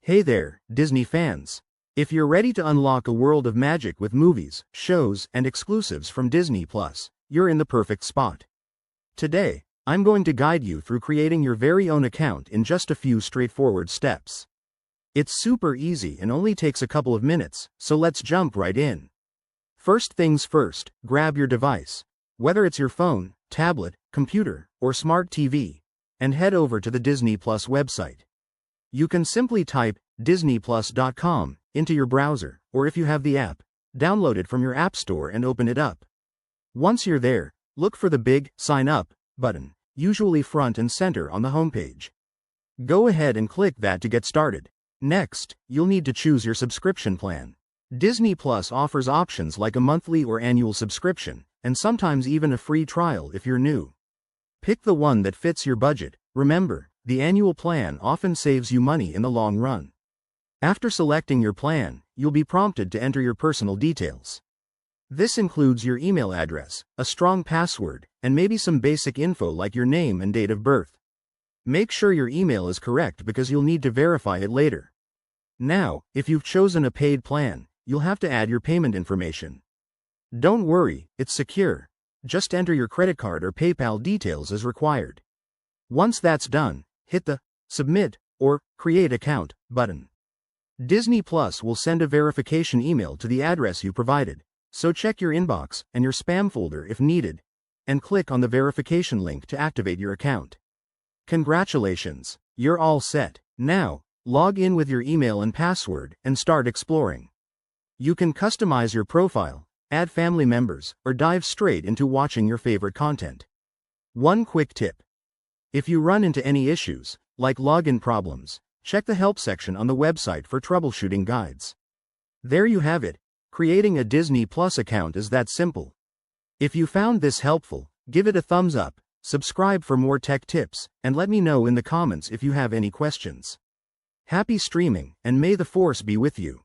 Hey there, Disney fans. If you're ready to unlock a world of magic with movies, shows, and exclusives from Disney Plus, you're in the perfect spot. Today, I'm going to guide you through creating your very own account in just a few straightforward steps. It's super easy and only takes a couple of minutes, so let's jump right in. First things first, grab your device, whether it's your phone, tablet, computer, or smart TV, and head over to the Disney Plus website. You can simply type disneyplus.com into your browser, or if you have the app, download it from your app store and open it up. Once you're there, look for the big Sign Up button, usually front and center on the homepage. Go ahead and click that to get started. Next, you'll need to choose your subscription plan. Disney Plus offers options like a monthly or annual subscription, and sometimes even a free trial if you're new. Pick the one that fits your budget. Remember, the annual plan often saves you money in the long run. After selecting your plan, you'll be prompted to enter your personal details. This includes your email address, a strong password, and maybe some basic info like your name and date of birth. Make sure your email is correct because you'll need to verify it later. Now, if you've chosen a paid plan, you'll have to add your payment information. Don't worry, it's secure. Just enter your credit card or PayPal details as required. Once that's done, hit the Submit or Create Account button. Disney Plus will send a verification email to the address you provided, so check your inbox and your spam folder if needed, and click on the verification link to activate your account. Congratulations, you're all set. Now, log in with your email and password and start exploring. You can customize your profile, add family members, or dive straight into watching your favorite content. One quick tip. If you run into any issues, like login problems, check the help section on the website for troubleshooting guides. There you have it. Creating a Disney Plus account is that simple. If you found this helpful, give it a thumbs up, subscribe for more tech tips, and let me know in the comments if you have any questions. Happy streaming, and may the Force be with you.